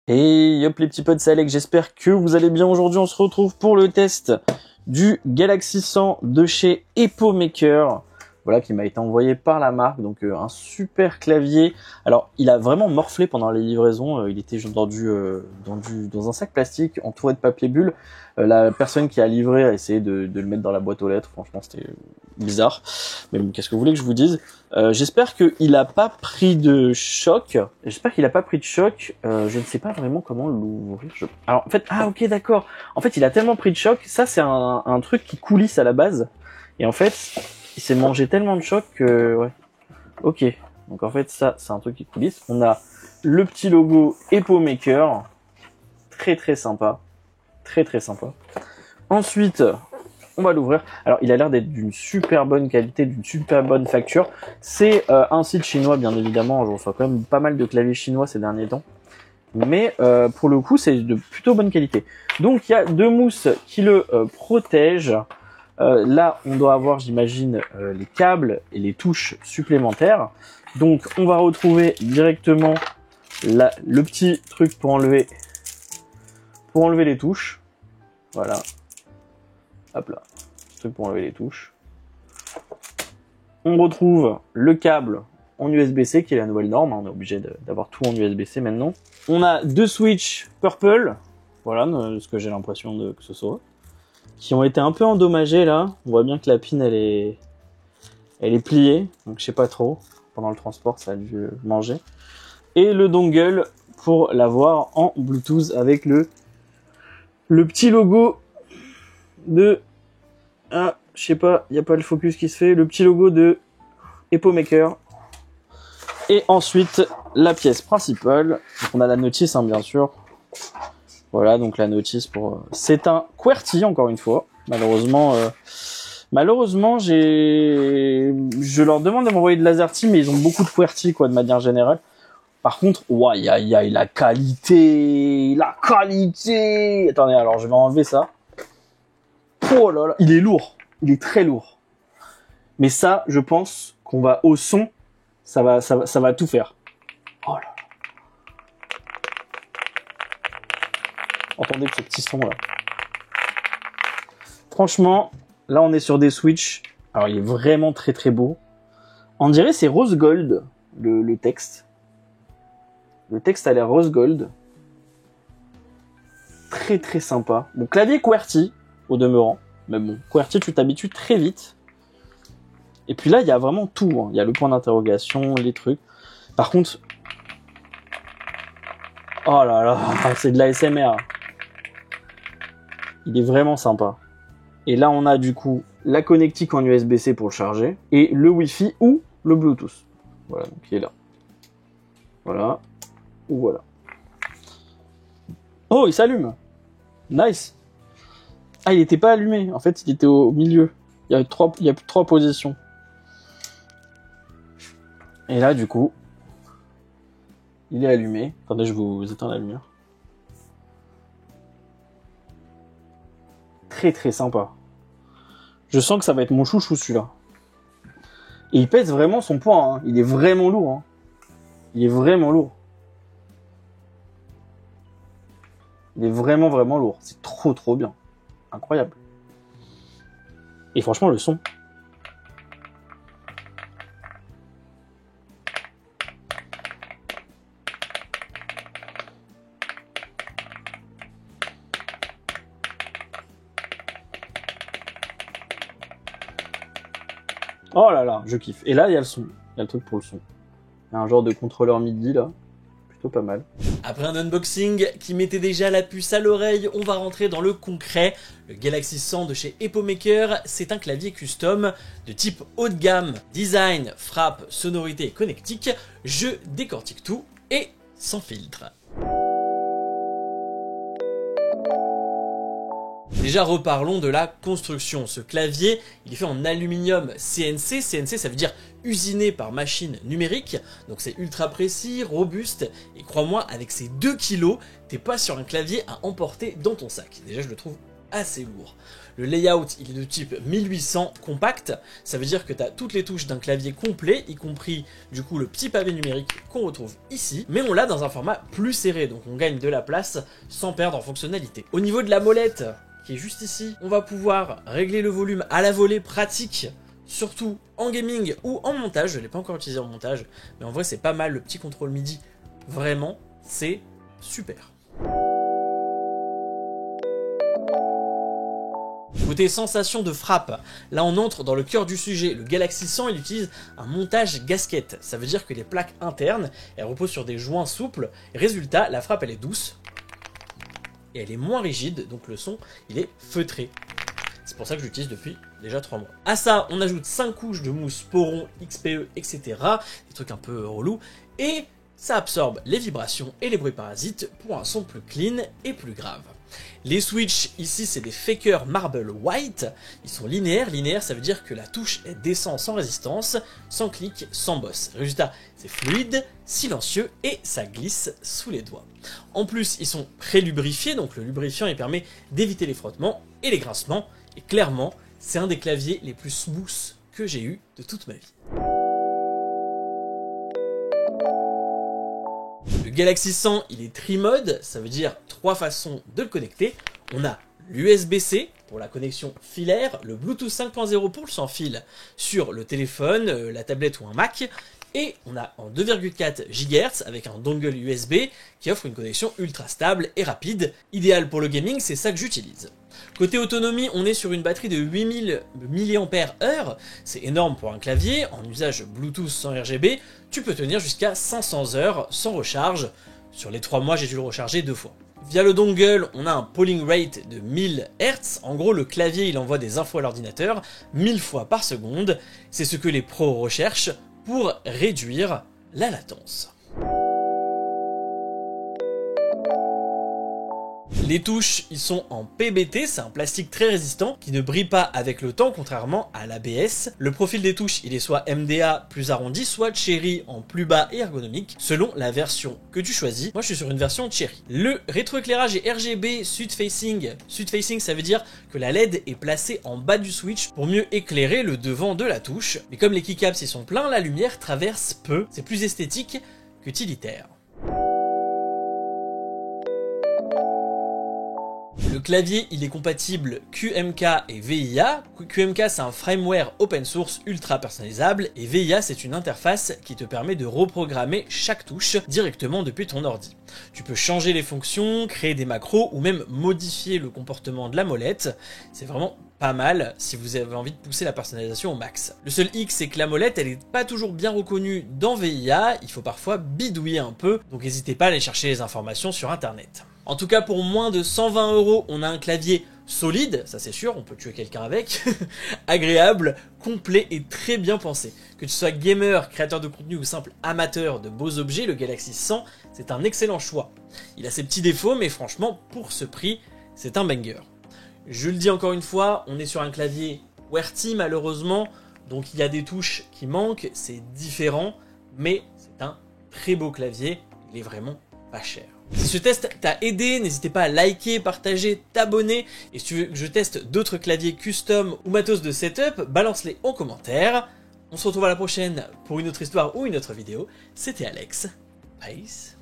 Et hop les petits potes, c'est Alex, j'espère que vous allez bien. Aujourd'hui on se retrouve pour le test du Galaxy 100 de chez EpoMaker. Voilà, qui m'a été envoyé par la marque, donc un super clavier. Alors il a vraiment morflé pendant les livraisons, il était dans un sac plastique entouré de papier bulle. La personne qui a livré a essayé de le mettre dans la boîte aux lettres, franchement c'était bizarre. Mais bon, qu'est-ce que vous voulez que je vous dise? J'espère qu'il a pas pris de choc. Je ne sais pas vraiment comment l'ouvrir. Alors en fait, ah ok d'accord. En fait il a tellement pris de choc, ça c'est un truc qui coulisse à la base. Et en fait, il s'est mangé tellement de choc que... ouais. Ok. Donc en fait, ça, c'est un truc qui coulisse. On a le petit logo EpoMaker. Très très sympa. Très très sympa. Ensuite, on va l'ouvrir. Alors, il a l'air d'être d'une super bonne qualité, d'une super bonne facture. C'est un site chinois, bien évidemment. Je reçois quand même pas mal de claviers chinois ces derniers temps. Mais pour le coup, c'est de plutôt bonne qualité. Donc, il y a deux mousses qui le protègent. Là, on doit avoir, j'imagine, les câbles et les touches supplémentaires. Donc, on va retrouver directement le petit truc pour enlever les touches. Voilà. Hop là. Truc pour enlever les touches. On retrouve le câble en USB-C, qui est la nouvelle norme. On est obligé d'avoir tout en USB-C maintenant. On a deux switches Purple. Voilà, ce que j'ai l'impression que ce soit. Qui ont été un peu endommagés là. On voit bien que la pin elle est pliée, donc je sais pas trop. Pendant le transport, ça a dû manger. Et le dongle pour l'avoir en Bluetooth avec le petit logo de... ah, je sais pas, il n'y a pas le focus qui se fait. Le petit logo de EpoMaker. Et ensuite, la pièce principale. Donc, on a la notice, hein, bien sûr. Voilà, donc la notice pour... c'est un QWERTY, encore une fois. Malheureusement, je leur demande de m'envoyer de l'AZERTY, mais ils ont beaucoup de QWERTY, quoi, de manière générale. Par contre, ouais, la qualité. Attendez, alors je vais enlever ça. Oh là là, il est lourd. Il est très lourd. Mais ça, je pense qu'on va au son, ça va tout faire. Oh là là. Entendez ce petit son là. Franchement, là on est sur des switches. Alors il est vraiment très très beau. On dirait c'est rose gold le texte. Le texte a l'air rose gold. Très très sympa. Bon, clavier QWERTY au demeurant. Mais bon, QWERTY tu t'habitues très vite. Et puis là il y a vraiment tout. Hein. Il y a le point d'interrogation, les trucs. Par contre... oh là là, c'est de l'ASMR. Il est vraiment sympa. Et là, on a du coup la connectique en USB-C pour le charger et le Wi-Fi ou le Bluetooth. Voilà, donc il est là. Voilà. Ou voilà. Oh, il s'allume. Nice. Ah, il n'était pas allumé. En fait, il était au milieu. Il y a trois positions. Et là, du coup, il est allumé. Attendez, je vous éteins la lumière. Très très sympa. Je sens que ça va être mon chouchou celui-là. Et il pèse vraiment son poids. Hein. Il est vraiment lourd. Hein. Il est vraiment lourd. Il est vraiment vraiment lourd. C'est trop trop bien. Incroyable. Et franchement le son. Oh là là, je kiffe. Et là, il y a le son. Il y a le truc pour le son. Il y a un genre de contrôleur MIDI, là. Plutôt pas mal. Après un unboxing qui mettait déjà la puce à l'oreille, on va rentrer dans le concret. Le Galaxy 100 de chez EpoMaker, c'est un clavier custom de type haut de gamme. Design, frappe, sonorité et connectique. Je décortique tout et sans filtre. Déjà reparlons de la construction. Ce clavier, il est fait en aluminium CNC. CNC, ça veut dire usiné par machine numérique. Donc c'est ultra précis, robuste. Et crois-moi, avec ces 2 kilos, t'es pas sur un clavier à emporter dans ton sac. Déjà, je le trouve assez lourd. Le layout, il est de type 1800 compact, ça veut dire que tu as toutes les touches d'un clavier complet, y compris du coup le petit pavé numérique qu'on retrouve ici, mais on l'a dans un format plus serré, donc on gagne de la place sans perdre en fonctionnalité. Au niveau de la molette, qui est juste ici, on va pouvoir régler le volume à la volée pratique, surtout en gaming ou en montage. Je ne l'ai pas encore utilisé en montage, mais en vrai c'est pas mal, le petit contrôle MIDI, vraiment, c'est super. Côté sensation de frappe, là on entre dans le cœur du sujet. Le Galaxy 100 il utilise un montage gasket, ça veut dire que les plaques internes elles reposent sur des joints souples, résultat la frappe elle est douce et elle est moins rigide, donc le son il est feutré. C'est pour ça que j'utilise depuis déjà 3 mois. À ça on ajoute 5 couches de mousse Poron, XPE, etc. Des trucs un peu relous, et ça absorbe les vibrations et les bruits parasites pour un son plus clean et plus grave. Les switches, ici c'est des Faker Marble White, ils sont linéaires. Linéaire ça veut dire que la touche elle descend sans résistance, sans clic, sans bosse. Résultat, c'est fluide, silencieux et ça glisse sous les doigts. En plus, ils sont pré-lubrifiés, donc le lubrifiant il permet d'éviter les frottements et les grincements. Et clairement, c'est un des claviers les plus smooth que j'ai eu de toute ma vie. Le Galaxy 100, il est tri-mode, ça veut dire 3 façons de le connecter. On a l'USB-C pour la connexion filaire, le Bluetooth 5.0 pour le sans fil sur le téléphone, la tablette ou un Mac, et on a en 2,4 GHz avec un dongle USB qui offre une connexion ultra stable et rapide, idéal pour le gaming, c'est ça que j'utilise. Côté autonomie, on est sur une batterie de 8000 mAh, c'est énorme pour un clavier. En usage Bluetooth sans RGB, tu peux tenir jusqu'à 500 heures sans recharge. Sur les 3 mois, j'ai dû le recharger 2 fois. Via le dongle, on a un polling rate de 1000 Hz. En gros, le clavier, il envoie des infos à l'ordinateur 1000 fois par seconde. C'est ce que les pros recherchent pour réduire la latence. Les touches, ils sont en PBT, c'est un plastique très résistant qui ne brille pas avec le temps, contrairement à l'ABS. Le profil des touches, il est soit MDA plus arrondi, soit Cherry en plus bas et ergonomique, selon la version que tu choisis. Moi, je suis sur une version Cherry. Le rétroéclairage est RGB sud-facing. Sud-facing, ça veut dire que la LED est placée en bas du switch pour mieux éclairer le devant de la touche. Mais comme les keycaps ils sont pleins, la lumière traverse peu. C'est plus esthétique qu'utilitaire. Le clavier, il est compatible QMK et VIA. QMK, c'est un firmware open source ultra personnalisable et VIA, c'est une interface qui te permet de reprogrammer chaque touche directement depuis ton ordi. Tu peux changer les fonctions, créer des macros ou même modifier le comportement de la molette. C'est vraiment pas mal si vous avez envie de pousser la personnalisation au max. Le seul hic, c'est que la molette, elle est pas toujours bien reconnue dans VIA. Il faut parfois bidouiller un peu, donc n'hésitez pas à aller chercher les informations sur internet. En tout cas, pour moins de 120 €, on a un clavier solide, ça c'est sûr, on peut tuer quelqu'un avec, agréable, complet et très bien pensé. Que tu sois gamer, créateur de contenu ou simple amateur de beaux objets, le Galaxy 100, c'est un excellent choix. Il a ses petits défauts, mais franchement, pour ce prix, c'est un banger. Je le dis encore une fois, on est sur un clavier QWERTY malheureusement, donc il y a des touches qui manquent, c'est différent, mais c'est un très beau clavier, il est vraiment pas cher. Si ce test t'a aidé, n'hésitez pas à liker, partager, t'abonner. Et si tu veux que je teste d'autres claviers custom ou matos de setup, balance-les en commentaire. On se retrouve à la prochaine pour une autre histoire ou une autre vidéo. C'était Alex. Peace.